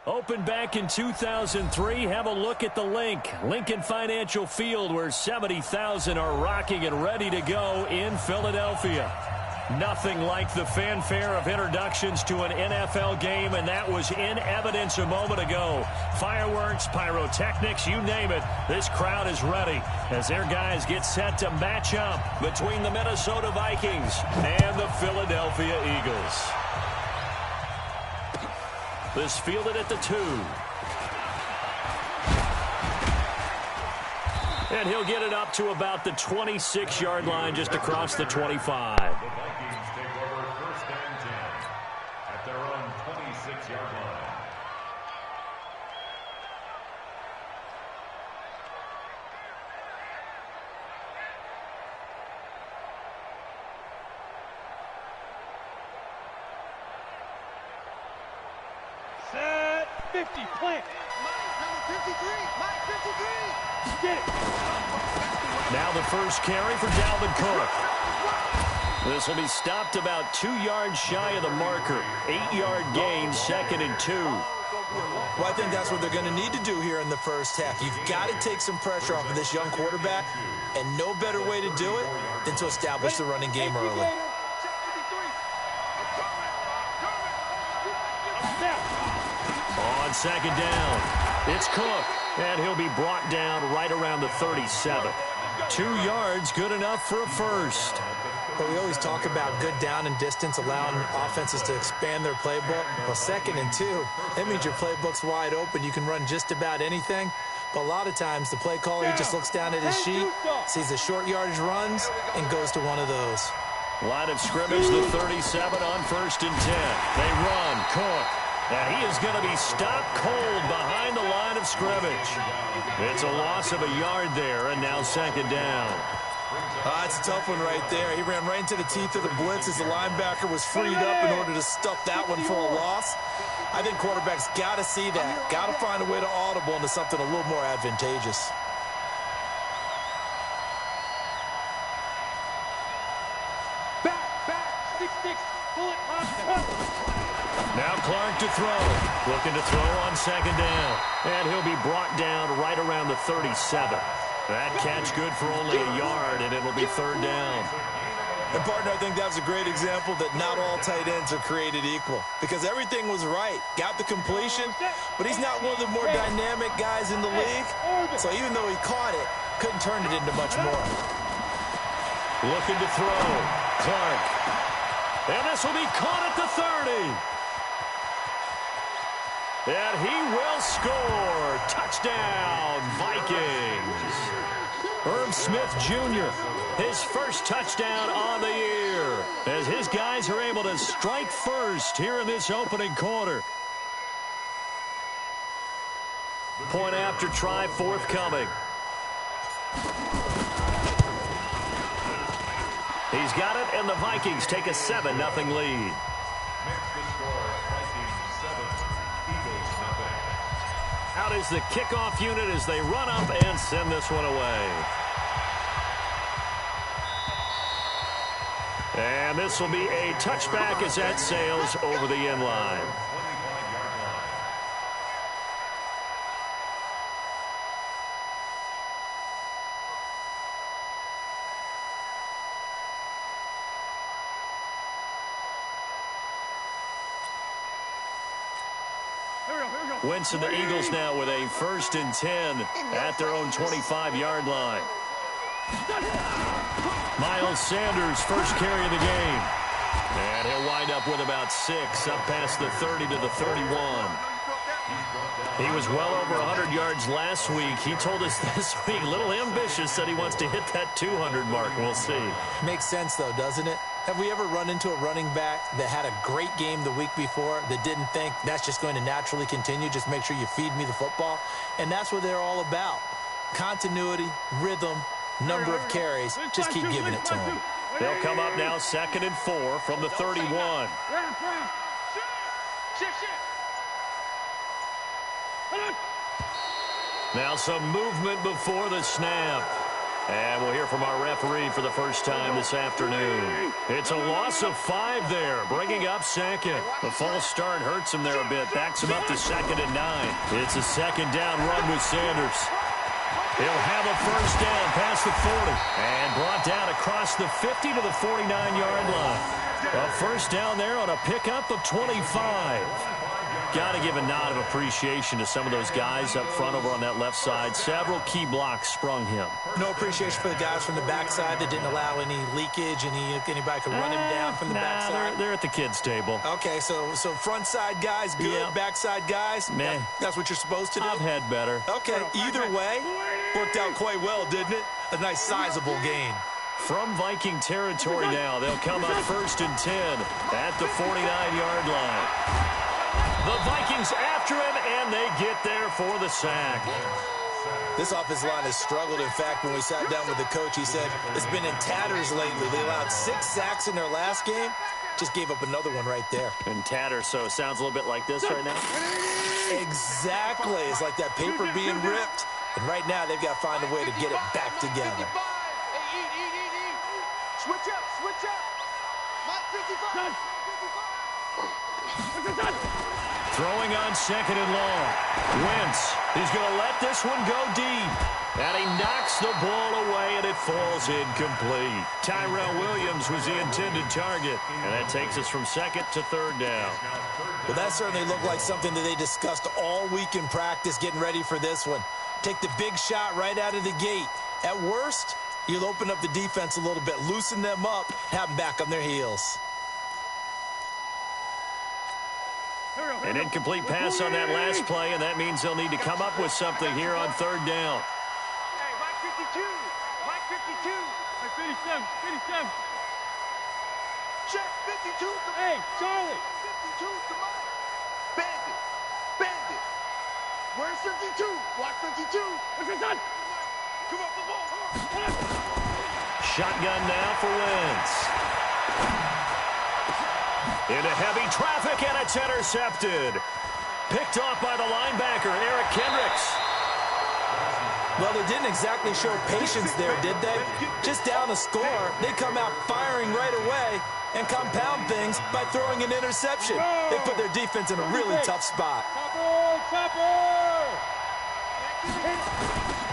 Opened back in 2003, have a look at the Lincoln Financial Field, where 70,000 are rocking and ready to go in Philadelphia. Nothing like the fanfare of introductions to an NFL game, and that was in evidence a moment ago. Fireworks, pyrotechnics, you name it. This crowd is ready as their guys get set to match up between the Minnesota Vikings and the Philadelphia Eagles. This fielded at the 2. And he'll get it up to about the 26-yard line, just across the 25. The Vikings take over first and 10 at their own 26-yard line. Set 50, plant. Number 53, Mike 53. Get it. Now the first carry for Dalvin Cook. This will be stopped about 2 yards shy of the marker. 8-yard gain, 2nd and 2. Well, I think that's what they're going to need to do here in the first half. You've got to take some pressure off of this young quarterback, and no better way to do it than to establish the running game early. On second down, it's Cook, and he'll be brought down right around the 37. 2 yards, good enough for a first. But we always talk about good down and distance, allowing offenses to expand their playbook. Well, 2nd and 2, that means your playbook's wide open. You can run just about anything. But a lot of times, the play caller, he just looks down at his sheet, sees the short yardage runs, and goes to one of those. Line of scrimmage, the 37 on 1st and 10. They run, Cook. And he is going to be stopped cold behind the line of scrimmage. It's a loss of a yard there, and now 2nd down. It's a tough one right there. He ran right into the teeth of the blitz as the linebacker was freed up in order to stuff that one for a loss. I think quarterbacks got to see that. Got to find a way to audible into something a little more advantageous. Back, 6-6, pull it, Now Clark to throw. Looking to throw on 2nd down. And he'll be brought down right around the 37. That catch good for only a yard, and it'll be 3rd down. And, partner, I think that's a great example that not all tight ends are created equal. Because everything was right. Got the completion, but he's not one of the more dynamic guys in the league. So even though he caught it, couldn't turn it into much more. Looking to throw. Clark. And this will be caught at the 30. And he will score. Touchdown, Vikings. Herb Smith Jr., his first touchdown on the year, as his guys are able to strike first here in this opening quarter. Point after try forthcoming. He's got it, and the Vikings take a 7-0 lead. Out is the kickoff unit as they run up and send this one away. And this will be a touchback as that sails over the end line. Wentz and the Eagles now with a 1st and 10 at their own 25-yard line. Miles Sanders, first carry of the game. And he'll wind up with about 6, up past the 30 to the 31. He was well over 100 yards last week. He told us this week, a little ambitious, said he wants to hit that 200 mark. We'll see. Makes sense, though, doesn't it? Have we ever run into a running back that had a great game the week before that didn't think that's just going to naturally continue? Just make sure you feed me the football. And that's what they're all about. Continuity, rhythm, number of carries. Just keep giving it to them. They'll come up now 2nd and 4 from the 31. Now some movement before the snap. And we'll hear from our referee for the first time this afternoon. It's a loss of 5 there, bringing up second. The false start hurts him there a bit, backs him up to 2nd and 9. It's a second down run with Sanders. He'll have a first down past the 40 and brought down across the 50 to the 49-yard line. A first down there on a pickup of 25. Got to give a nod of appreciation to some of those guys up front over on that left side. Several key blocks sprung him. No appreciation for the guys from the backside that didn't allow any leakage, anybody could run him down from the backside. They're at the kids' table. Okay, so front side guys good, yeah. Backside guys, man, that's what you're supposed to do. I've had better. Okay, either way, worked out quite well, didn't it? A nice sizable gain. From Viking territory now, they'll come up 1st and 10 at the 49-yard line. The Vikings after him, and they get there for the sack. This offensive line has struggled. In fact, when we sat down with the coach, he said it's been in tatters lately. They allowed 6 sacks in their last game. Just gave up another one right there. In tatters, so it sounds a little bit like this right now? Exactly. It's like that paper being ripped. And right now, they've got to find a way to get it back together. Switch up, switch up. Mike 55. Throwing on 2nd and long. Wentz, he's going to let this one go deep. And he knocks the ball away, and it falls incomplete. Tyrell Williams was the intended target. And that takes us from 2nd to 3rd down. Well, that certainly looked like something that they discussed all week in practice, getting ready for this one. Take the big shot right out of the gate. At worst, you'll open up the defense a little bit, loosen them up, have them back on their heels. An incomplete pass on that last play, and that means they'll need to come up with something here on 3rd down. Hey, Mike 52. Mike 52. Hey, 57. 57. Check 52. Hey, Charlie. 52 to Mike. Bandit. Bandit. Where's 52? Watch 52. What's your son? Come up the ball. Come on. Shotgun now for Wentz. Into heavy traffic, and it's intercepted. Picked off by the linebacker, Eric Kendricks. Well, they didn't exactly show patience there, did they? Just down a score, they come out firing right away and compound things by throwing an interception. They put their defense in a really tough spot. Topper!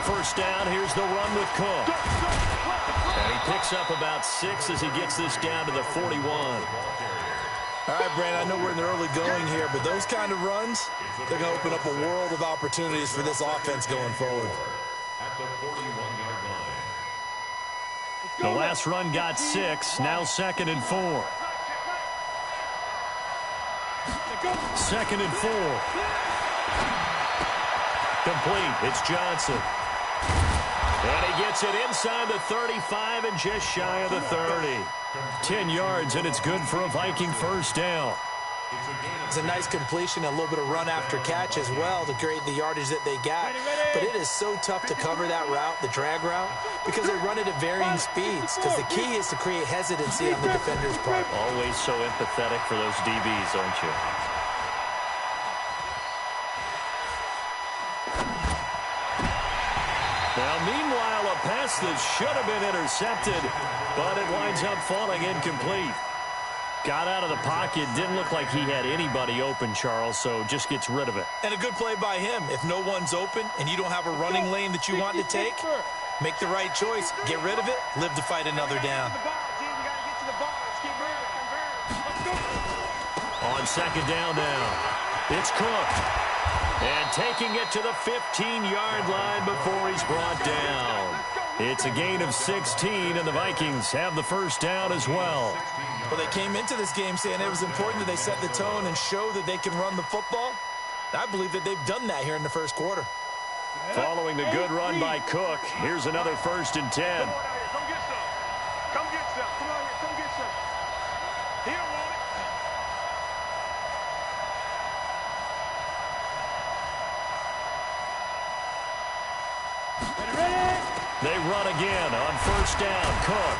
First down, here's the run with Cook. And he picks up about 6 as he gets this down to the 41. All right, Brandon, I know we're in the early going here, but those kind of runs, they're going to open up a world of opportunities for this offense going forward. At the 41-yard line. The last run got 6, now 2nd and 4. 2nd and 4. Complete, it's Johnson. And he gets it inside the 35 and just shy of the 30. 10 yards, and it's good for a Viking first down. It's a nice completion, a little bit of run after catch as well to create the yardage that they got. But it is so tough to cover that route, the drag route, because they run it at varying speeds. Because the key is to create hesitancy on the defender's part. Always so empathetic for those DBs, aren't you? Now, meanwhile, a pass that should have been intercepted, but it winds up falling incomplete. Got out of the pocket, didn't look like he had anybody open, Charles, so just gets rid of it. And a good play by him. If no one's open and you don't have a running lane that you want to take, make the right choice, get rid of it, live to fight another down. On 2nd down now, it's Cook. And taking it to the 15-yard line before he's brought down. It's a gain of 16, and the Vikings have the first down as well. Well, they came into this game saying it was important that they set the tone and show that they can run the football. I believe that they've done that here in the first quarter. Following the good run by Cook, here's another 1st and 10. Come get some. Come get some. Come on here. Come get some. He don't want it. They run again on 1st down. Cook.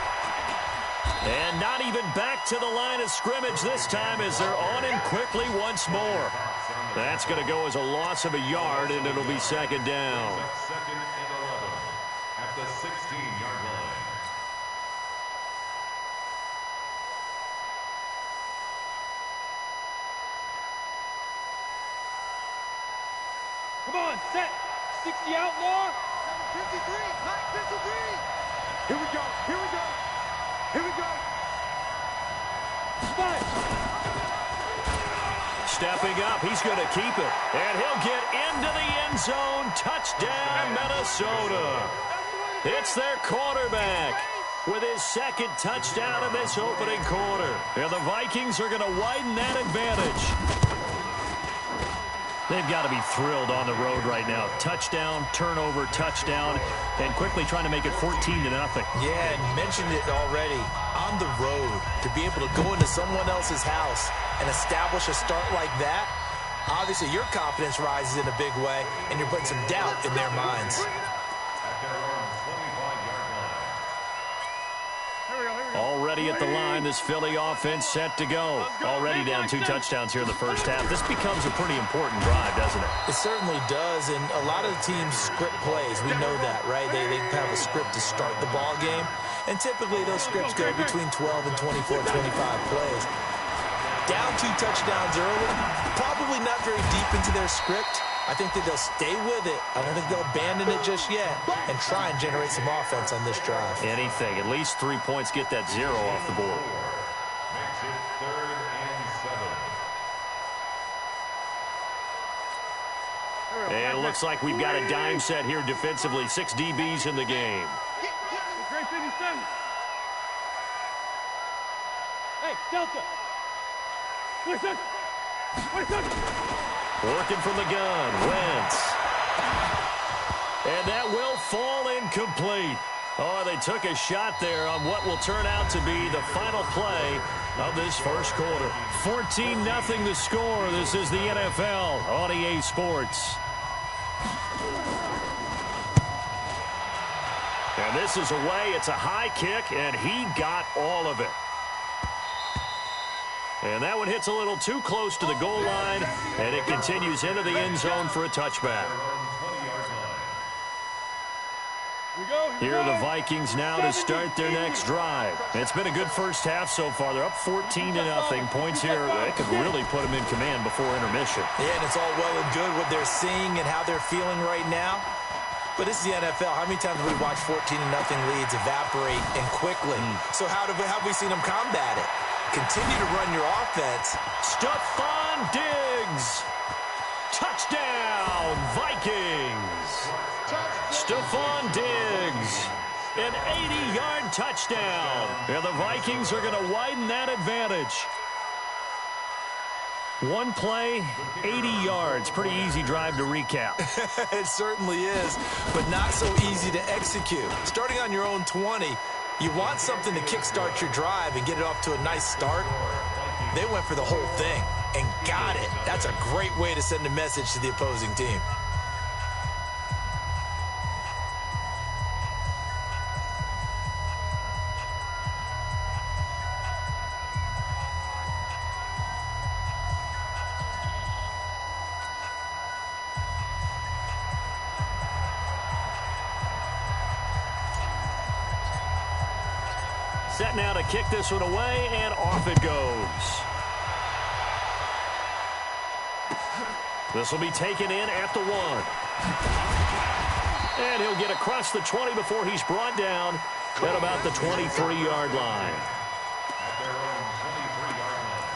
And not even back to the line of scrimmage this time as they're on him quickly once more. That's going to go as a loss of a yard, and it'll be 2nd down. 2nd and 11 at the 16-yard line. Come on, set. 60 out more. Number 53, Mike 53. Here we go. Here we go. Here we go. Spot. Stepping up, he's going to keep it. And he'll get into the end zone. Touchdown, Minnesota. It's their quarterback with his second touchdown in this opening quarter. And the Vikings are going to widen that advantage. They've got to be thrilled on the road right now. Touchdown, turnover, touchdown, and quickly trying to make it 14-0. Yeah, and you mentioned it already. On the road, to be able to go into someone else's house and establish a start like that, obviously your confidence rises in a big way, and you're putting some doubt in their minds. Already at the line, this Philly offense set to go. Already down 2 touchdowns here in the first half. This becomes a pretty important drive, doesn't it? It certainly does, and a lot of the teams script plays. We know that, right? They have a script to start the ball game, and typically those scripts go between 12 and 24, 25 plays. Down 2 touchdowns early, probably not very deep into their script. I think that they'll stay with it. I don't think they'll abandon it just yet and try and generate some offense on this drive. Anything. At least 3 points, get that 0 off the board. Makes it 3rd and 7. And it looks like we've got a dime set here defensively. 6 DBs in the game. Great 57. Hey, Delta. Listen. Listen. Working from the gun, Wentz. And that will fall incomplete. Oh, they took a shot there on what will turn out to be the final play of this first quarter. 14-0 the score. This is the NFL on EA Sports. And this is away. It's a high kick, and he got all of it. And that one hits a little too close to the goal line, and it continues into the end zone for a touchback. Here are the Vikings now to start their next drive. It's been a good first half so far. They're up 14-0. Points here, they could really put them in command before intermission. Yeah, and it's all well and good what they're seeing and how they're feeling right now. But this is the NFL. How many times have we watched 14-0 leads evaporate and quickly? So how have we seen them combat it? Continue to run your offense. Stephon Diggs. Touchdown, Vikings. Stephon Diggs. An 80-yard touchdown. And the Vikings are going to widen that advantage. One play, 80 yards. Pretty easy drive to recap. It certainly is, but not so easy to execute. Starting on your own 20, you want something to kickstart your drive and get it off to a nice start. They went for the whole thing and got it. That's a great way to send a message to the opposing team. Set now to kick this one away, and off it goes. This will be taken in at the 1. And he'll get across the 20 before he's brought down at about the 23-yard line. At their own 23-yard line.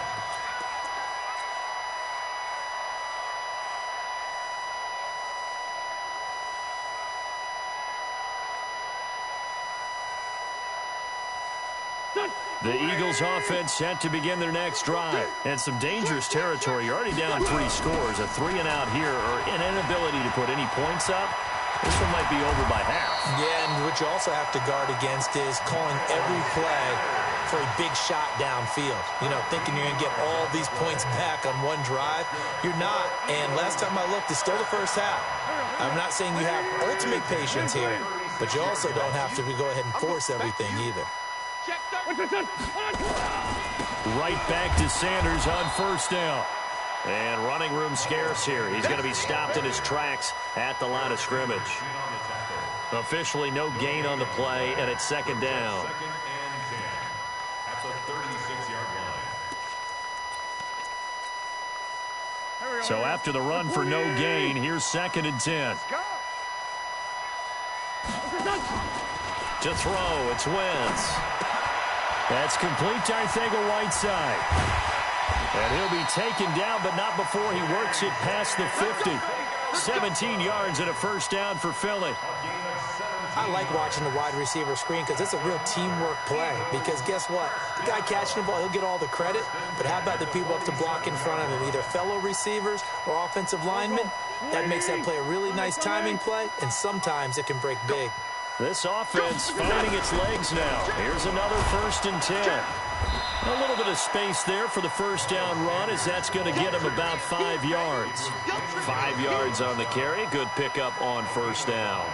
The Eagles offense set to begin their next drive. And some dangerous territory. You're already down 3 scores. A 3 and out here, or an inability to put any points up. This one might be over by half. Yeah, and what you also have to guard against is calling every play for a big shot downfield. You know, thinking you're going to get all these points back on one drive. You're not. And last time I looked, it's still the first half. I'm not saying you have ultimate patience here, but you also don't have to go ahead and force everything either. Right back to Sanders on first down. And running room scarce here. He's going to be stopped in his tracks at the line of scrimmage. On the tackle. Officially no gain on the play, and it's second down. Second and 10 at the 36-yard line. So after the run for no gain, here's second and 10. To throw, it's Wentz. That's complete to Arcega-Whiteside. And he'll be taken down, but not before he works it past the 50. 17 yards and a first down for Philly. I like watching the wide receiver screen because it's a real teamwork play. Because guess what? The guy catching the ball, he'll get all the credit. But how about the people up to block in front of him, either fellow receivers or offensive linemen? That makes that play a really nice timing play, and sometimes it can break big. This offense finding its legs now. Here's another first and 10. A little bit of space there for the first down run, as that's going to get him about 5 yards. 5 yards on the carry. Good pickup on first down.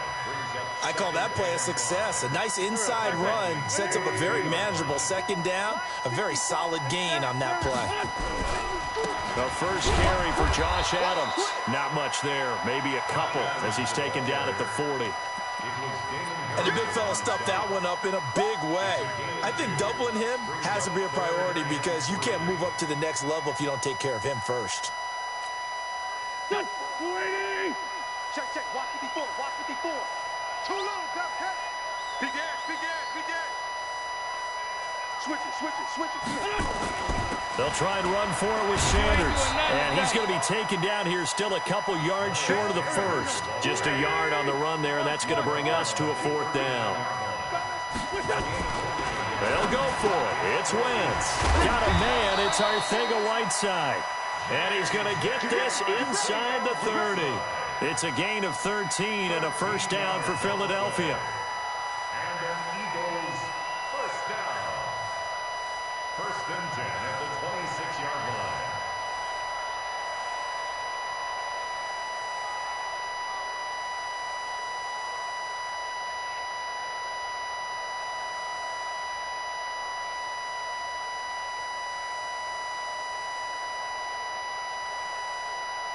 I call that play a success. A nice inside run sets up a very manageable second down. A very solid gain on that play. The first carry for Josh Adams. Not much there. Maybe a couple as he's taken down at the 40. And the big fella stuffed that one up in a big way. I think doubling him has to be a priority because you can't move up to the next level if you don't take care of him first. Check, Check. Watch 54. Watch 54. Too low. Got cut. Big ass. Big ass. Big ass. Switch it. They'll try and run for it with Sanders. And he's going to be taken down here still a couple yards short of the first. Just a yard on the run there, and that's going to bring us to a fourth down. They'll go for it. It's Wentz. Got a man. It's Arcega-Whiteside. And he's going to get this inside the 30. It's a gain of 13 and a first down for Philadelphia. And an Eagles first down. First and 10 at the 26-yard line.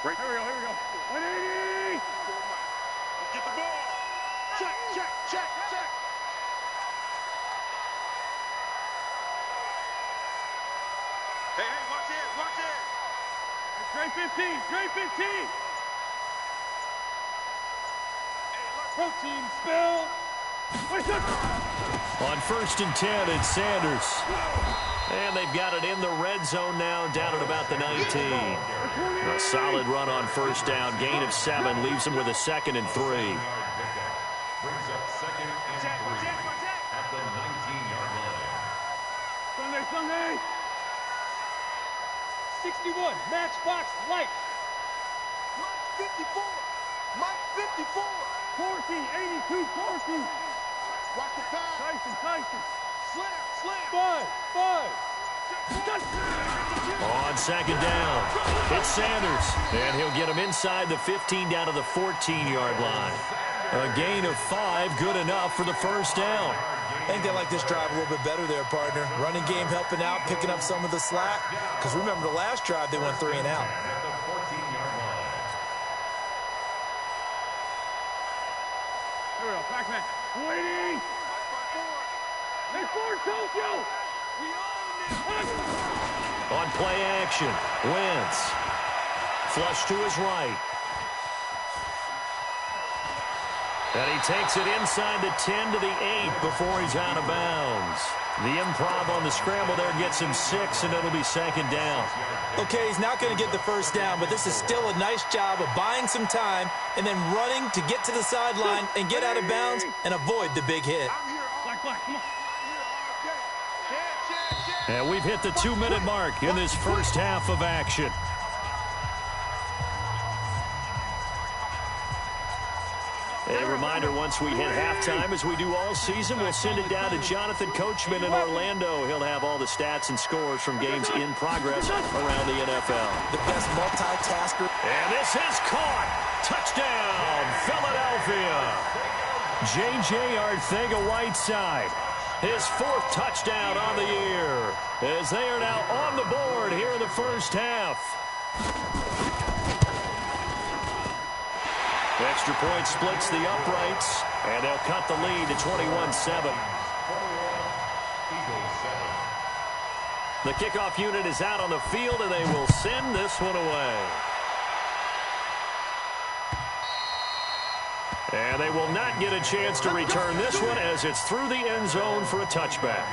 Here we go. 180. Let's get the ball. Check. Hey, watch it. Straight 15. Protein spill. On first and 10, it's Sanders. And they've got it in the red zone now, down at about the 19. A solid run on first down. Gain of 7 leaves them with a second and 3. Brings up second and 3 at the 19-yard line. Sunday. 61. Matchbox light. Mike 54. Corky. 82. Corky. Watch the pass. Tyson. Slam. 5. On second down, it's Sanders. And he'll get him inside the 15 down to the 14-yard line. A gain of 5, good enough for the first down. I think they like this drive a little bit better there, partner. Running game helping out, picking up some of the slack. Because remember the last drive, they went 3 and out. At the 14-yard line. Here we go. Pac-Man. Waiting. Hey, Ford Tokyo. On play action, Wentz. Flush to his right. And he takes it inside the 10 to the 8 before he's out of bounds. The improv on the scramble there gets him 6, and it'll be second down. Okay, he's not going to get the first down, but this is still a nice job of buying some time and then running to get to the sideline and get out of bounds and avoid the big hit. Black, come on. And we've hit the 2-minute mark in this first half of action. A reminder, once we hit halftime, as we do all season, we'll send it down to Jonathan Coachman in Orlando. He'll have all the stats and scores from games in progress around the NFL. The best multitasker. And this is caught. Touchdown, Philadelphia. J.J. Arcega-Whiteside. His 4th touchdown on the year, as they are now on the board here in the first half. Extra extra point splits the uprights, and they'll cut the lead to 21-7. The kickoff unit is out on the field, and they will send this one away. And they will not get a chance to return this one as it's through the end zone for a touchback.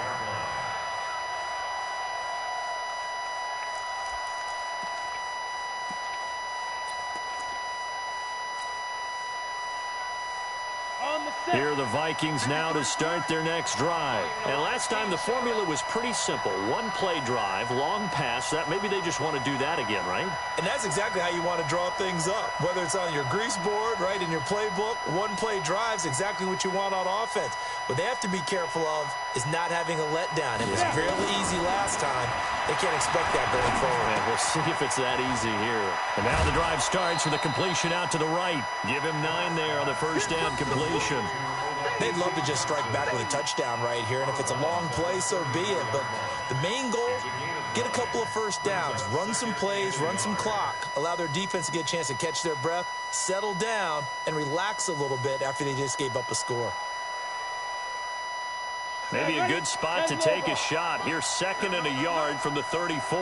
Here are the Vikings now to start their next drive. And last time the formula was pretty simple. One-play drive, long pass. That maybe they just want to do that again, right? And that's exactly how you want to draw things up. Whether it's on your grease board, right, in your playbook, one-play drive's exactly what you want on offense. What they have to be careful of is not having a letdown. It was fairly easy last time. They can't expect that going forward. And we'll see if it's that easy here. And now the drive starts with a completion out to the right. Give him 9 there on the first down completion. They'd love to just strike back with a touchdown right here, and if it's a long play, so be it. But the main goal, get a couple of first downs, run some plays, run some clock, allow their defense to get a chance to catch their breath, settle down, and relax a little bit after they just gave up a score. Maybe a good spot to take a shot. Here's 2nd and a yard from the 34.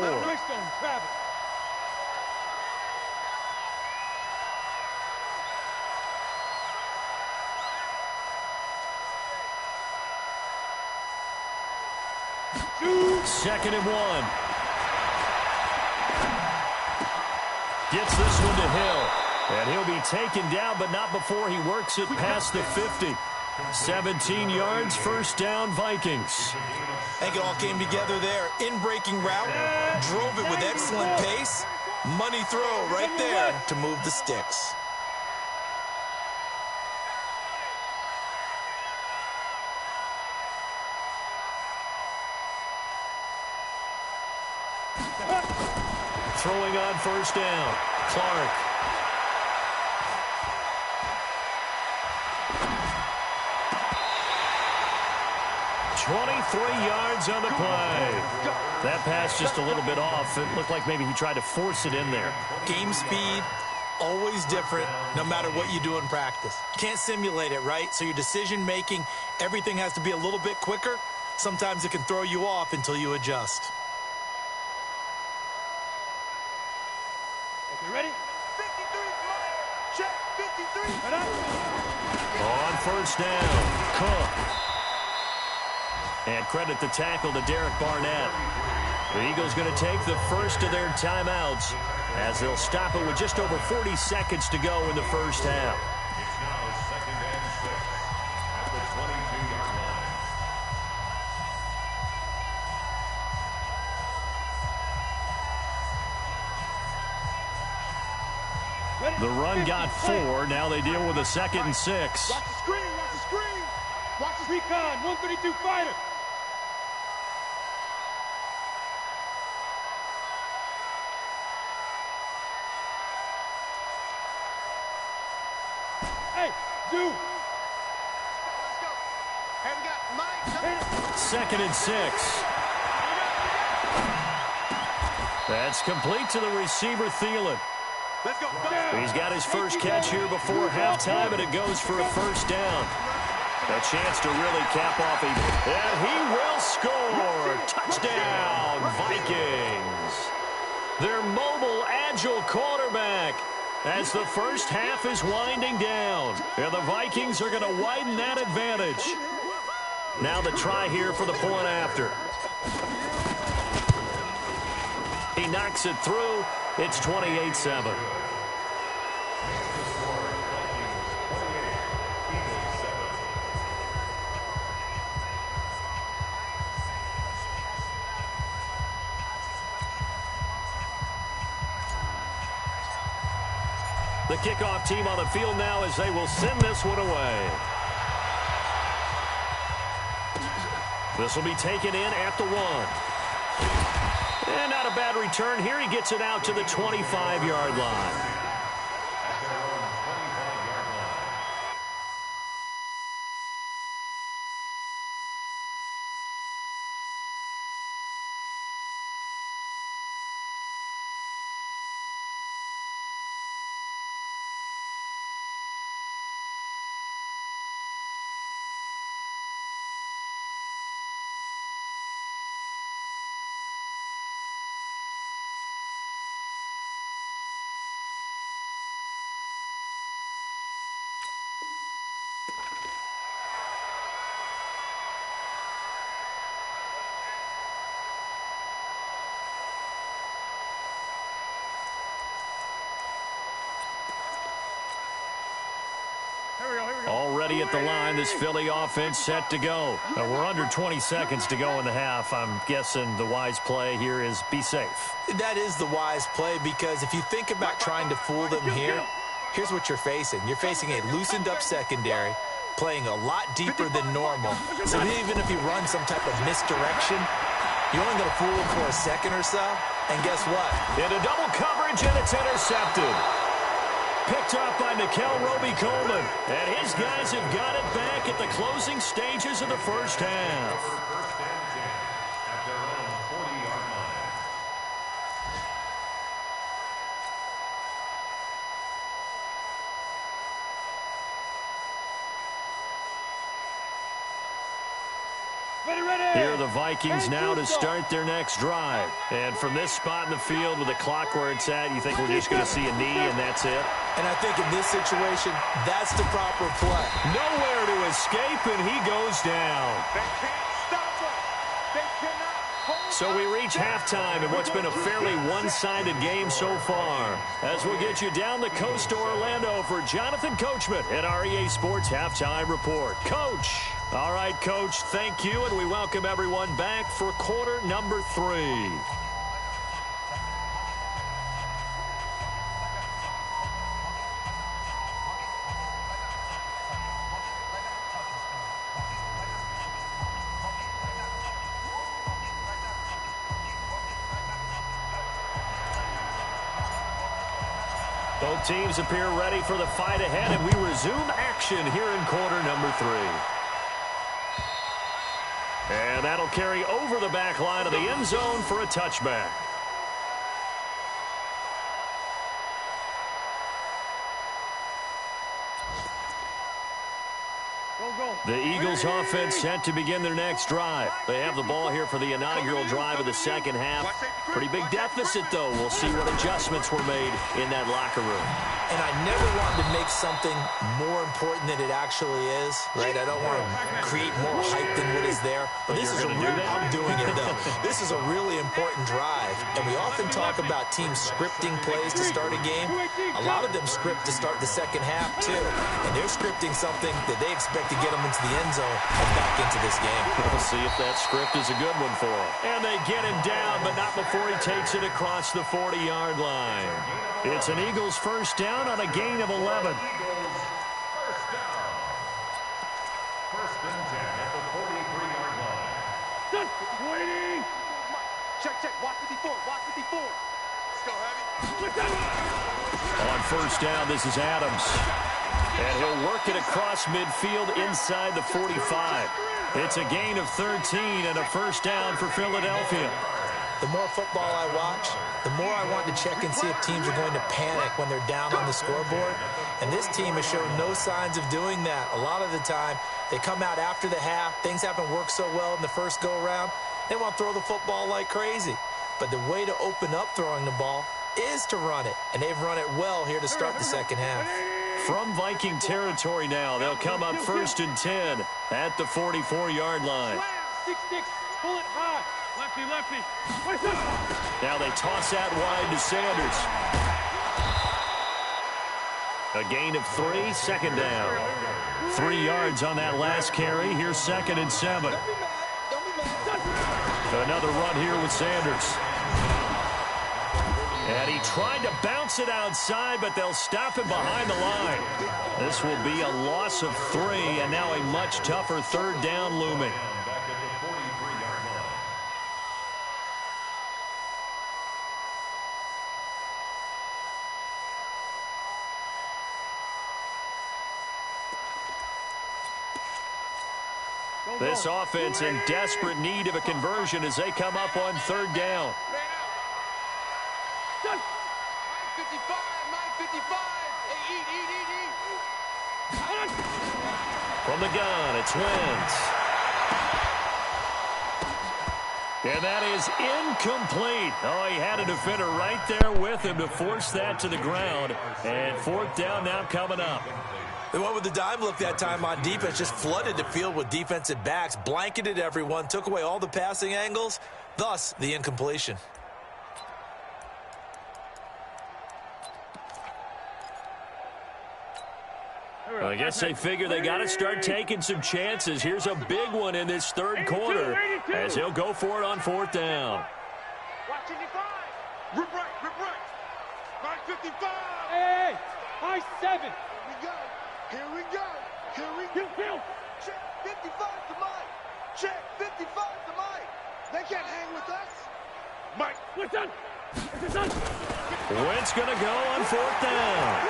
Second and 1. Gets this one to Hill. And he'll be taken down, but not before he works it past the 50. 17 yards, first down, Vikings. I think it all came together there. In-breaking route, drove it with excellent pace. Money throw right there to move the sticks. Throwing on first down, Clark. "23 yards on the play." That pass just a little bit off. It looked like maybe he tried to force it in there. Game speed, always different, no matter what you do in practice. Can't simulate it, right? So your decision-making, everything has to be a little bit quicker. Sometimes it can throw you off until you adjust. Ready? 53, Mike. Check, 53. On first down, Cook. And credit the tackle to Derek Barnett. The Eagles going to take the first of their timeouts as they'll stop it with just over 40 seconds to go in the first half. It's now 2nd and 6 at the 22-yard line. The run got 4. Now they deal with a 2nd and 6. Watch the screen, watch the screen. Watch the recon, 132 fighter. Hey, Zoo. Let's go. Hey, we got Mike. 2nd and 6. That's complete to the receiver, Thielen. Let's go. He's got his first catch here before halftime, and it goes for a first down. A chance to really cap off a... And he will score! Touchdown, Vikings! Their mobile, agile quarterback as the first half is winding down. And the Vikings are going to widen that advantage. Now the try here for the point after. He knocks it through. It's 28-7. The kickoff team on the field now as they will send this one away. This will be taken in at the 1. And not a bad return here. He gets it out to the 25-yard line. the line. This Philly offense set to go. We're under 20 seconds to go in the half. I'm guessing the wise play here is be safe. That is the wise play, because if you think about trying to fool them here, here's what you're facing. You're facing a loosened-up secondary, playing a lot deeper than normal. So even if you run some type of misdirection, you're only going to fool them for a second or so. And guess what? Into double coverage, and it's intercepted. Picked up by Nickel Roby-Coleman. And his guys have got it back at the closing stages of the first half. First and 10 at their own 40-yard line. Here are the Vikings now to start their next drive. And from this spot in the field with the clock where it's at, you think we're just going to see a knee and that's it? And I think in this situation, that's the proper play. Nowhere to escape, and he goes down. They can't stop us. They cannot hold So we reach halftime in what's been a fairly one-sided game so far. As we'll get you down the coast to Orlando for Jonathan Coachman at our EA Sports Halftime Report. Coach. All right, Coach, thank you, and we welcome everyone back for quarter number 3. Both teams appear ready for the fight ahead, and we resume action here in quarter number 3. And that'll carry over the back line of the end zone for a touchback. The Eagles offense set to begin their next drive. They have the ball here for the inaugural drive of the second half. Pretty big deficit, though. We'll see what adjustments were made in that locker room. And I never wanted to make something more important than it actually is, right? I don't want to create more hype than what is there. But this is a real, I'm doing it, though. This is a really important drive. And we often talk about teams scripting plays to start a game. A lot of them script to start the second half, too. And they're scripting something that they expect to get them into the end zone and back into this game. We'll see if that script is a good one for him. And they get him down, but not before he takes it across the 40-yard line. It's an Eagles first down on a gain of 11. First down. First and 10 at the 43-yard line. Waiting. Check, check. Watch 54. Watch 54. Let's go, Heavy. On first down, this is Adams. And he'll work it across midfield inside the 45. It's a gain of 13 and a first down for Philadelphia. The more football I watch, the more I want to check and see if teams are going to panic when they're down on the scoreboard. And this team has shown no signs of doing that. A lot of the time, they come out after the half. Things haven't worked so well in the first go-around. They want to throw the football like crazy. But the way to open up throwing the ball is to run it. And they've run it well here to start the second half. From Viking territory now, they'll come up first and 10 at the 44-yard line. 6-6. Pull it high. Lefty, lefty. Now they toss out wide to Sanders. A gain of 3, second down. 3 yards on that last carry. Here's second and 7. Another run here with Sanders. And he tried to bounce it outside, but they'll stop him behind the line. This will be a loss of 3, and now a much tougher third down looming. Back at the 43-yard line. This offense in desperate need of a conversion as they come up on third down. 55, 55. Hey, eat. From the gun, it's Wentz. And that is incomplete. Oh, he had a defender right there with him to force that to the ground. And fourth down now coming up. They went with the dime look that time on defense, just flooded the field with defensive backs, blanketed everyone, took away all the passing angles, thus the incompletion. I guess they figure they got to start taking some chances. Here's a big one in this third quarter as he'll go for it on fourth down. Watch 55. Rip right, rip right. Right 55. Hey, high 7. Here we go. Here we go. Here we go. Kill. Check 55 to Mike. Check 55 to Mike. They can't hang with us. Mike. What's done? What's done? Wentz going to go on fourth down.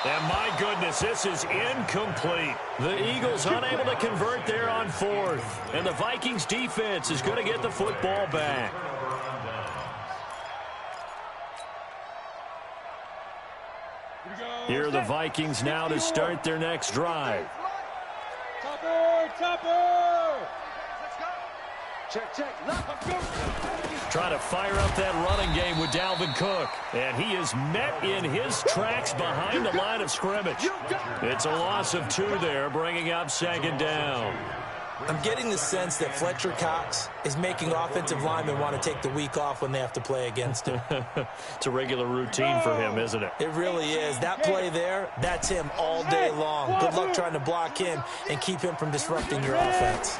And my goodness, this is incomplete. The Eagles unable to convert there on fourth. And the Vikings defense is going to get the football back. Here are the Vikings now to start their next drive. Topper! Check, check. Let's go. Trying to fire up that running game with Dalvin Cook. And he is met in his tracks behind the line of scrimmage. It's a loss of 2 there, bringing up second down. I'm getting the sense that Fletcher Cox is making offensive linemen want to take the week off when they have to play against him. It's a regular routine for him, isn't it? It really is. That play there, that's him all day long. Good luck trying to block him and keep him from disrupting your offense.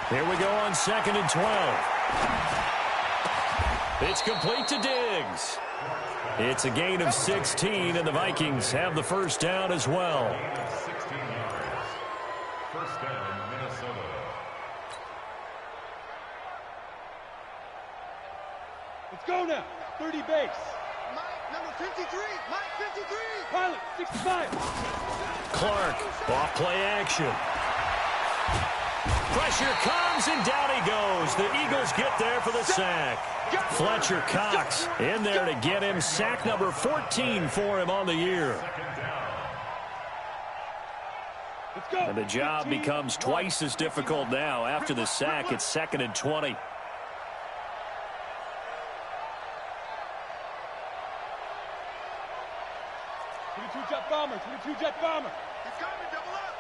Here we go on 2nd and 12. It's complete to Diggs. It's a gain of 16, and the Vikings have the first down as well. 16 yards. First down, Minnesota. Let's go now. 30 base. Mike, number 53. Mike, 53. Pilot, 65. Clark, off play action. Pressure comes, and down he goes. The Eagles get there for the sack. Fletcher Cox in there to get him. Sack number 14 for him on the year. Let's go. And the job becomes twice as difficult now. After the sack, it's 2nd and 20. Jet bomber, 22 jet bomber. He's coming, double up.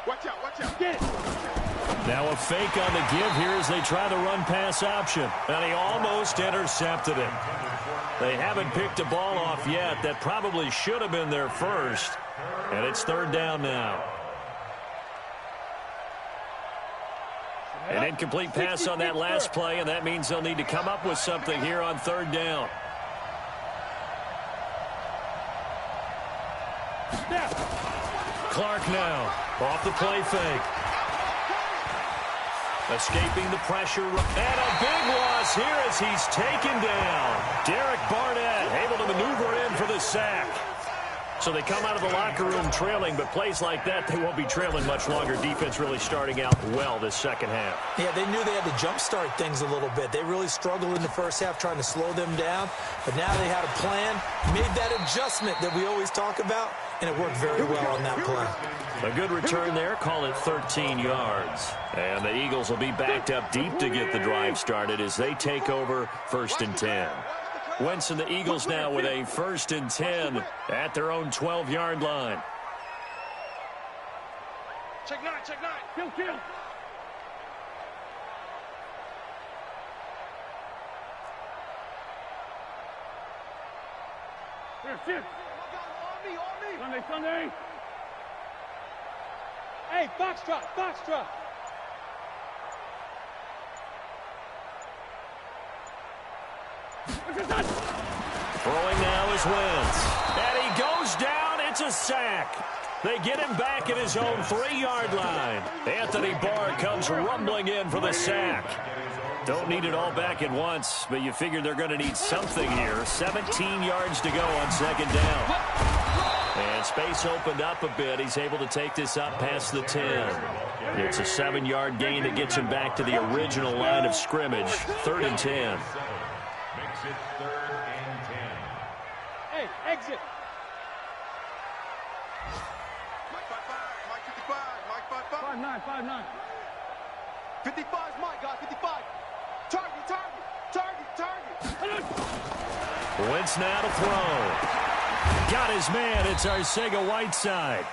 Watch out, watch out. Get it. Now a fake on the give here as they try the run-pass option. And he almost intercepted it. They haven't picked a ball off yet. That probably should have been their first. And it's 3rd down now. An incomplete pass on that last play, and that means they'll need to come up with something here on 3rd down. Clark now, off the play fake. Escaping the pressure, and a big loss here as he's taken down. Derek Barnett able to maneuver in for the sack. So they come out of the locker room trailing, but plays like that, they won't be trailing much longer. Defense really starting out well this second half. Yeah, they knew they had to jumpstart things a little bit. They really struggled in the first half trying to slow them down, but now they had a plan, made that adjustment that we always talk about, and it worked very well on that play. A good return there, call it 13 yards. And the Eagles will be backed up deep to get the drive started as they take over 1st and 10. Wentz and the Eagles now with a 1st and 10 at their own 12-yard line. Check 9, check 9. Kill. Here, shift. On me. Sunday. Hey, foxtrot. Throwing now is Wentz. And he goes down. It's a sack. They get him back at his own 3-yard line. Anthony Barr comes rumbling in for the sack. Don't need it all back at once, but you figure they're going to need something here. 17 yards to go on 2nd down. And space opened up a bit. He's able to take this up past the 10. It's a 7-yard gain that gets him back to the original line of scrimmage. 3rd and 10. Makes it 3rd and 10. Hey, exit. Mike 55, Mike 55, Mike 55. 5'9". 55 is Mike, guys, 55. Target. Wentz now to throw. Got his man. It's Arcega-Whiteside.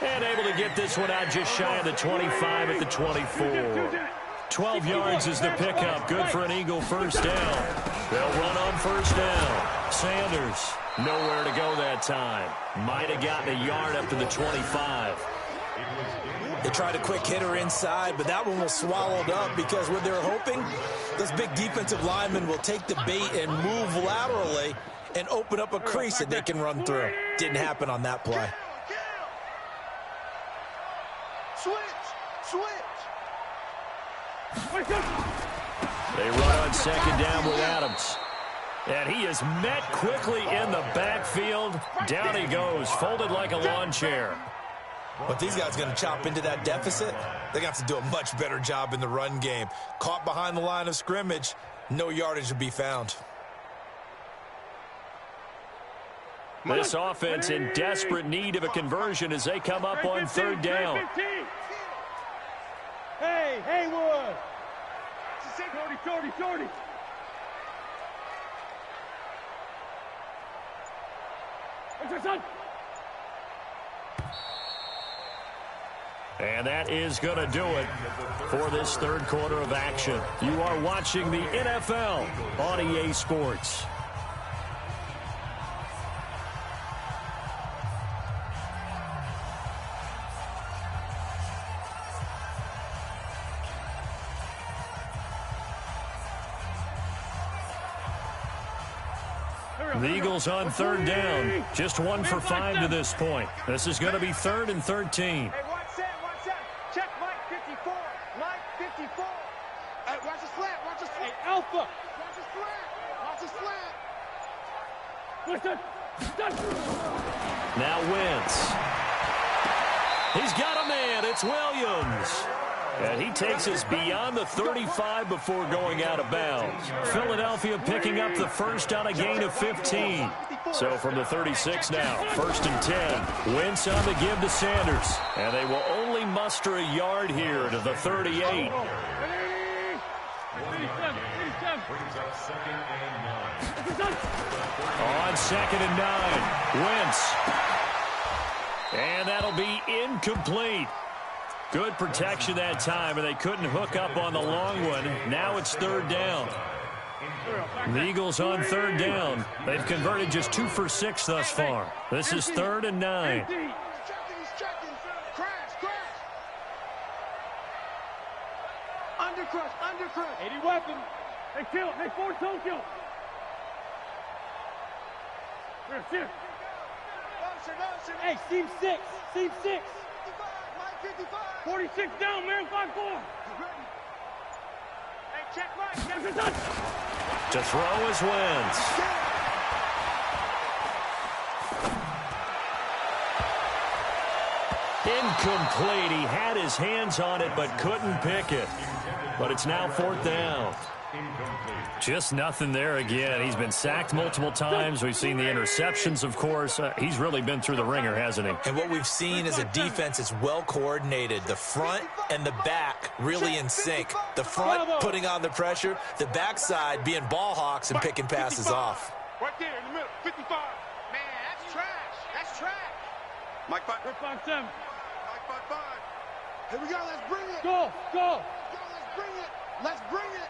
And able to get this one out just shy of the 25 at the 24. 12 yards is the pickup. Good for an Eagle first down. They'll run on first down. Sanders, nowhere to go that time. Might have gotten a yard up to the 25. They tried a quick hitter inside, but that one was swallowed up because what they're hoping, those big defensive linemen will take the bait and move laterally and open up a crease that they can run through. Didn't happen on that play. Switch. They run on second down with Adams. And he is met quickly in the backfield. Down he goes, folded like a lawn chair. But these guys going to chop into that deficit, they got to do a much better job in the run game. Caught behind the line of scrimmage, no yardage to be found. This offense in desperate need of a conversion as they come up on third down. Hey, Haywood. Shorty. What's your son? And that is going to do it for this third quarter of action. You are watching the NFL on EA Sports. The Eagles on third down. Just 1 for 5 to this point. This is going to be 3rd and 13. Hey, watch that. Check Mike 54. Hey, watch the slant. Hey, Alpha. Watch the slant. Now Wentz. He's got a man. It's Williams. And he takes us beyond the 35 before going out of bounds. Philadelphia picking up the first on a gain of 15. So from the 36 now, 1st and 10. Wentz on the give to Sanders. And they will only muster a yard here to the 38. On 2nd and 9, Wentz. And that'll be incomplete. Good protection that time, and they couldn't hook up on the long one. Now it's 3rd down. The Eagles on 3rd down. They've converted just 2 for 6 thus far. This is 3rd and 9. He's checking. Crash. Undercrush. 80 weapon. Hey, kill. Hey, forward toe kill. Here. Motion. Hey, seam 6. 55, Mike 55. 46 down, man. 5-4. Hey, check Mike. To throw is Wentz. Incomplete. He had his hands on it but couldn't pick it. But it's now 4th down. Just nothing there again. He's been sacked multiple times. We've seen the interceptions, of course. He's really been through the ringer, hasn't he? And what we've seen is a defense that's well coordinated. The front and the back really in sync. The front putting on the pressure, the backside being ball hawks and picking passes off. Right there in the middle, 55. Man, that's trash. Mike 5-7. Mike 5-5. Here we go, let's bring it. Go. Let's bring it.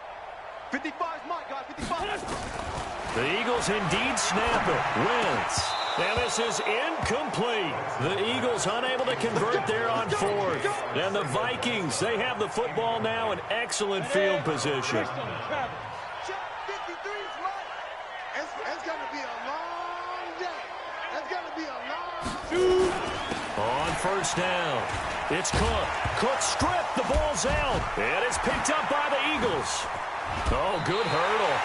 55's Mike, guys, 55. The Eagles indeed snap it. Wentz. And this is incomplete. The Eagles unable to convert there on 4th. And the Vikings, they have the football now in excellent field position. Check 53's right. It's going to be a long day. It's going to be a long On 1st down, it's Cook. Cook stripped. The ball's out. And it's picked up by the Eagles. Oh, good hurdle.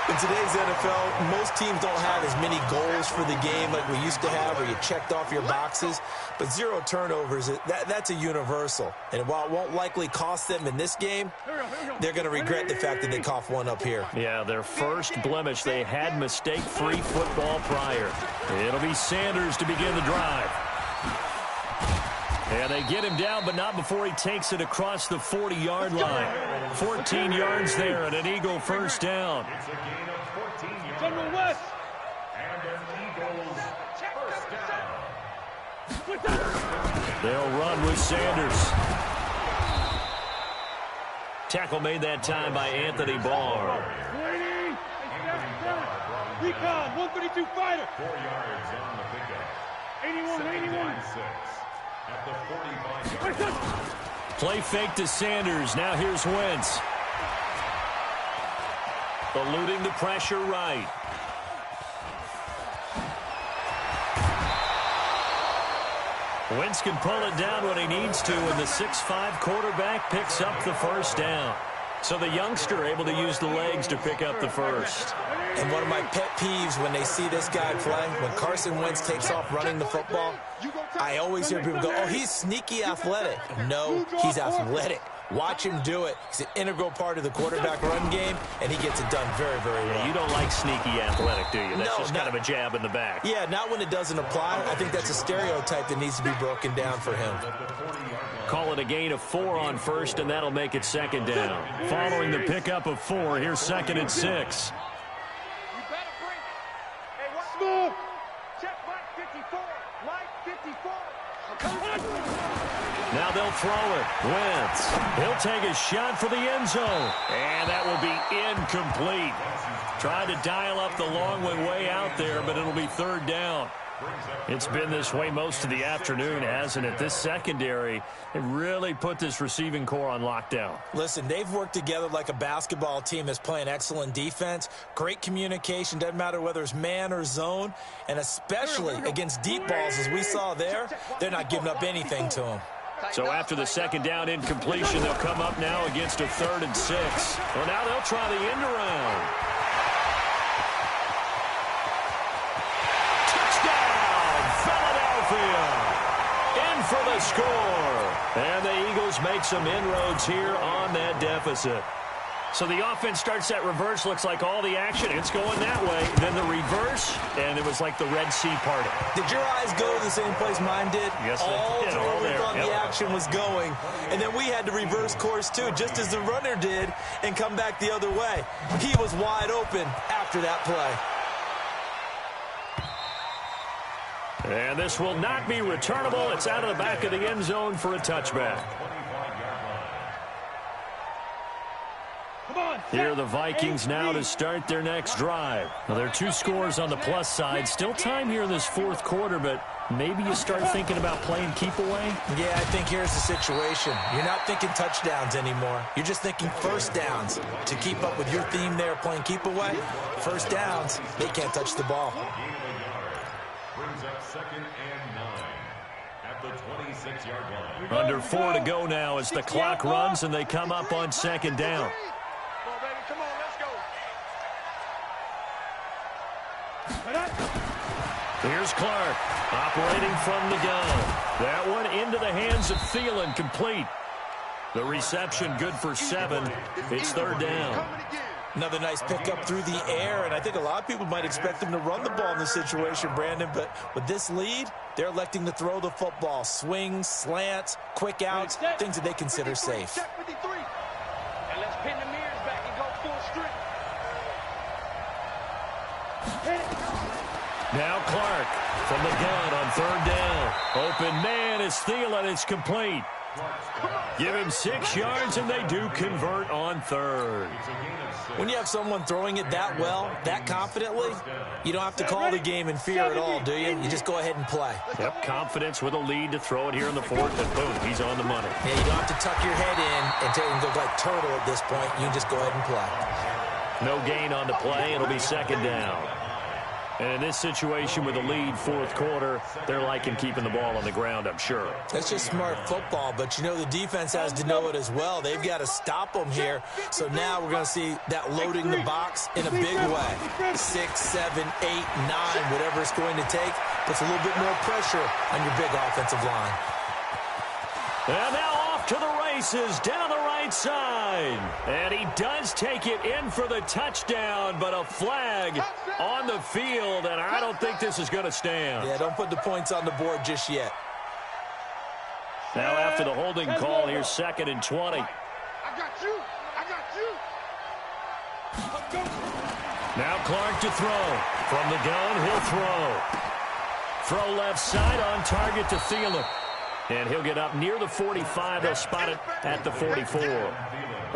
In today's NFL, most teams don't have as many goals for the game like we used to have, where you checked off your boxes. But 0 turnovers, that's a universal. And while it won't likely cost them in this game, they're going to regret the fact that they coughed one up here. Yeah, their first blemish. They had mistake-free football prior. It'll be Sanders to begin the drive. And they get him down, but not before he takes it across the 40-yard line. 14 yards there and an Eagle first down. It's a gain of 14 yards. General West. And an Eagles first down. They'll run with Sanders. Tackle made that time by Anthony Barr. Recon, 132 fighter. 4 yards on the pickup. 81, 81. 6 at the 45-yard line. Play fake to Sanders. Now here's Wentz. Eluding the pressure right. Wentz can pull it down when he needs to, and the 6'5" quarterback picks up the first down. So the youngster able to use the legs to pick up the first. And one of my pet peeves when they see this guy play, when Carson Wentz takes off running the football, I always hear people go, oh, he's sneaky athletic. No, he's athletic. Watch him do it. He's an integral part of the quarterback run game, and he gets it done very, very well. Yeah, you don't like sneaky athletic, do you? That's No, just kind of a jab in the back. Yeah, not when it doesn't apply. I think that's a stereotype that needs to be broken down for him. Call it a gain of 4 on first, and that'll make it second down. Following the pickup of 4, here's 2nd and 6. Smooth. Check Mike 54. Mike 54. Now they'll throw it. Wentz. He'll take a shot for the end zone. And that will be incomplete. Tried to dial up the long way out there, but it'll be 3rd down. It's been this way most of the afternoon, hasn't it? This secondary, it really put this receiving core on lockdown. Listen, they've worked together like a basketball team that's playing excellent defense. Great communication, doesn't matter whether it's man or zone. And especially against deep balls, as we saw there, they're not giving up anything to them. So after the 2nd down incompletion, they'll come up now against a 3rd and 6. Well, now they'll try the end around. In for the score. And the Eagles make some inroads here on that deficit. So the offense starts that reverse. Looks like all the action. It's going that way. Then the reverse, and it was like the Red Sea parting. Did your eyes go to the same place mine did? Yes, all they did. to where All we there. thought Yep. the action was going. And then we had to reverse course, too, just as the runner did, and come back the other way. He was wide open after that play. And this will not be returnable. It's out of the back of the end zone for a touchback. Here are the Vikings now to start their next drive. Now, there are 2 scores on the plus side. Still time here in this 4th quarter, but maybe you start thinking about playing keep away? Yeah, I think here's the situation. You're not thinking touchdowns anymore. You're just thinking first downs. To keep up with your theme there, playing keep away, first downs, they can't touch the ball. Brings up 2nd and 9 at the 26-yard line. Under 4 to go now as the clock runs and they come up on 2nd down. Come on, baby. Come on, let's go. Here's Clark operating from the gun. That one into the hands of Thielen, complete. The reception good for 7. It's 3rd down. Another nice pickup through the air, and I think a lot of people might expect them to run the ball in this situation, Brandon, but with this lead, they're electing to throw the football. Swings, slants, quick outs, things that they consider safe. And let's pin the mirrors back and go full strength. Now Clark from the gun on 3rd down. Open man is Thielen. It's complete. Give him 6 yards, and they do convert on 3rd. When you have someone throwing it that well, that confidently, you don't have to call the game in fear at all, do you? You just go ahead and play. Yep, confidence with a lead to throw it here in the 4th, and boom, he's on the money. Yeah, you don't have to tuck your head in and take and go like turtle at this point. You can just go ahead and play. No gain on the play. It'll be 2nd down. And in this situation with a lead 4th quarter, they're liking keeping the ball on the ground, I'm sure. That's just smart football, but you know the defense has to know it as well. They've got to stop them here. So now we're going to see that loading the box in a big way. 6, 7, 8, 9, whatever it's going to take, puts a little bit more pressure on your big offensive line. And now off to the races down the right side. And he does take it in for the touchdown, but a flag on the field, and I don't think this is going to stand. Yeah, don't put the points on the board just yet. Now after the holding call, here's 2nd and 20. I got you. I got you. Let's go. Now Clark to throw. From the gun, he'll throw. Throw left side on target to Thielen. And he'll get up near the 45. They'll spot it at the 44.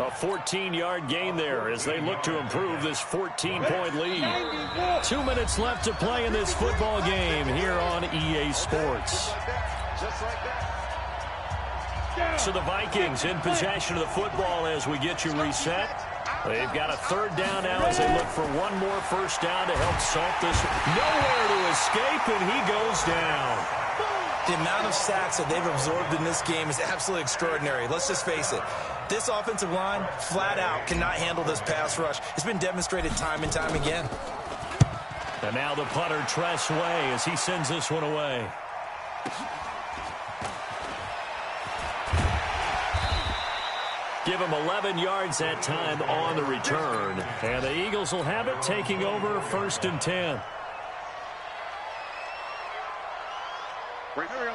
A 14-yard gain there as they look to improve this 14-point lead. 2 minutes left to play in this football game here on EA Sports. So the Vikings in possession of the football as we get you reset. They've got a third down now as they look for one more first down to help salt this. Nowhere to escape, and he goes down. The amount of sacks that they've absorbed in this game is absolutely extraordinary. Let's just face it. This offensive line, flat out, cannot handle this pass rush. It's been demonstrated time and time again. And now the punter, Tress Way, as he sends this one away. Give him 11 yards that time on the return. And the Eagles will have it, taking over 1st and 10.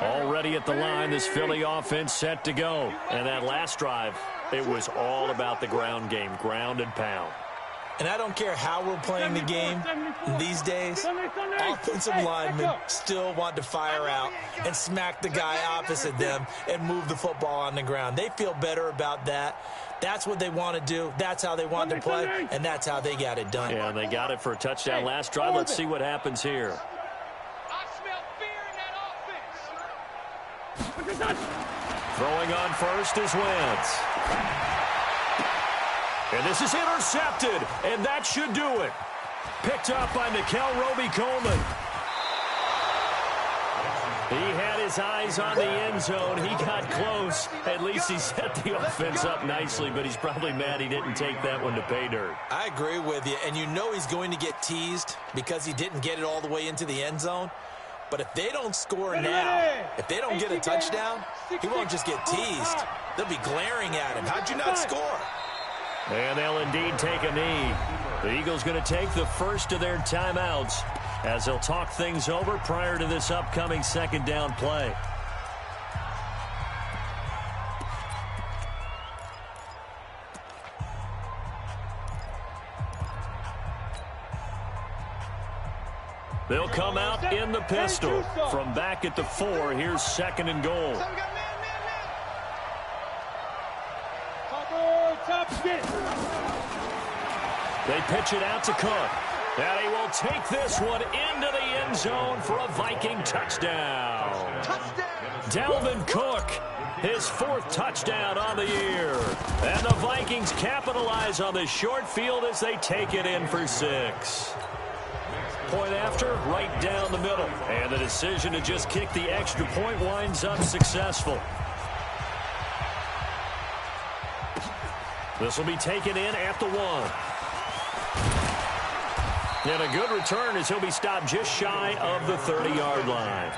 Already at the line, this Philly offense set to go. And that last drive, it was all about the ground game, ground and pound. And I don't care how we're playing the game these days, offensive linemen still want to fire out and smack the guy opposite them and move the football on the ground. They feel better about that. That's what they want to do. That's how they want to play, and that's how they got it done. Yeah, and they got it for a touchdown last drive. Let's see what happens here. I smell fear in that offense. Throwing on first is Wentz. And this is intercepted, and that should do it. Picked up by Nickel Roby-Coleman. He had his eyes on the end zone. He got close. At least he set the offense up nicely, but he's probably mad he didn't take that one to pay dirt. I agree with you, and you know he's going to get teased because he didn't get it all the way into the end zone. But if they don't score now, if they don't get a touchdown, he won't just get teased. They'll be glaring at him. How'd you not score? And they'll indeed take a knee. The Eagles going to take the first of their timeouts as they'll talk things over prior to this upcoming second down play. They'll come out in the pistol from back at the 4. Here's 2nd and goal. They pitch it out to Cook. And he will take this one into the end zone for a Viking touchdown. Dalvin Cook, his 4th touchdown on the year. And the Vikings capitalize on the short field as they take it in for 6. Point after, right down the middle. And the decision to just kick the extra point winds up successful. This will be taken in at the 1. And a good return as he'll be stopped just shy of the 30-yard line.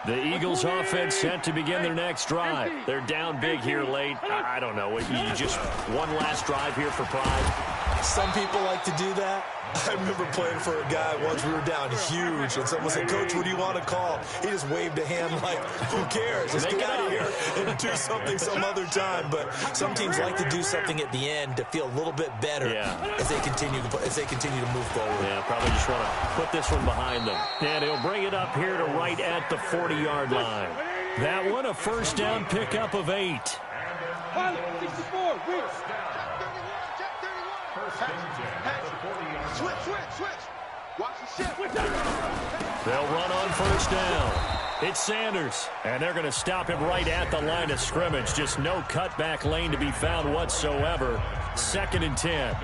The Eagles offense set to begin their next drive. They're down big here late. I don't know. You just one last drive here for pride. Some people like to do that. I remember playing for a guy once. We were down huge, and someone said, "Coach, what do you want to call?" He just waved a hand like, "Who cares? Let's get out of here and do something some other time." But some teams like to do something at the end to feel a little bit better as they continue to move forward. Yeah, probably just want to put this one behind them. And he'll bring it up here to right at the 40-yard line. That one a first down pickup of 8. 64, Switch. Watch the shift. They'll run on first down. It's Sanders, and they're going to stop him right at the line of scrimmage. Just no cutback lane to be found whatsoever. 2nd and 10.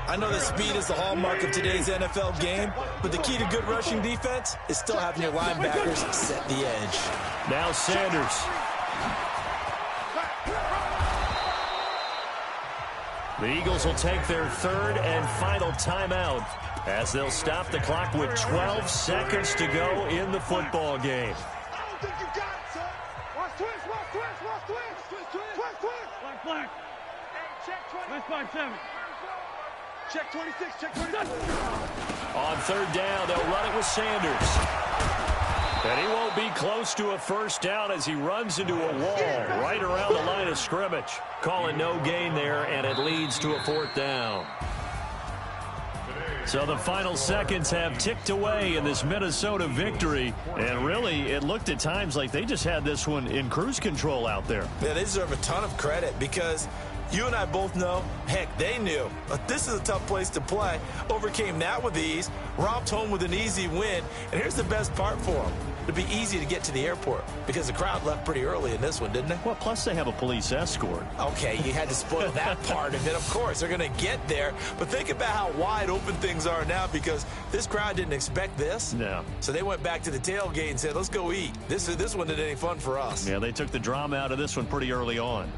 I know that speed is the hallmark of today's NFL game, but the key to good rushing defense is still having your linebackers set the edge. Now Sanders. The Eagles will take their 3rd and final timeout as they'll stop the clock with 12 seconds to go in the football game. I don't think you got it, son. Watch twist. Black. Hey, check 20. Let's find 7. Check 26, check 26. On 3rd down, they'll run it with Sanders. And he won't be close to a first down as he runs into a wall right around the line of scrimmage. Calling no gain there, and it leads to a 4th down. So the final seconds have ticked away in this Minnesota victory. And really, it looked at times like they just had this one in cruise control out there. Yeah, they deserve a ton of credit because you and I both know, heck, they knew. But this is a tough place to play. Overcame that with ease, romped home with an easy win. And here's the best part for them. It'd be easy to get to the airport because the crowd left pretty early in this one, didn't they? Well, plus they have a police escort. Okay, you had to spoil that part of it. Of course, they're going to get there. But think about how wide open things are now because this crowd didn't expect this. No. So they went back to the tailgate and said, let's go eat. This one isn't any fun for us. Yeah, they took the drama out of this one pretty early on.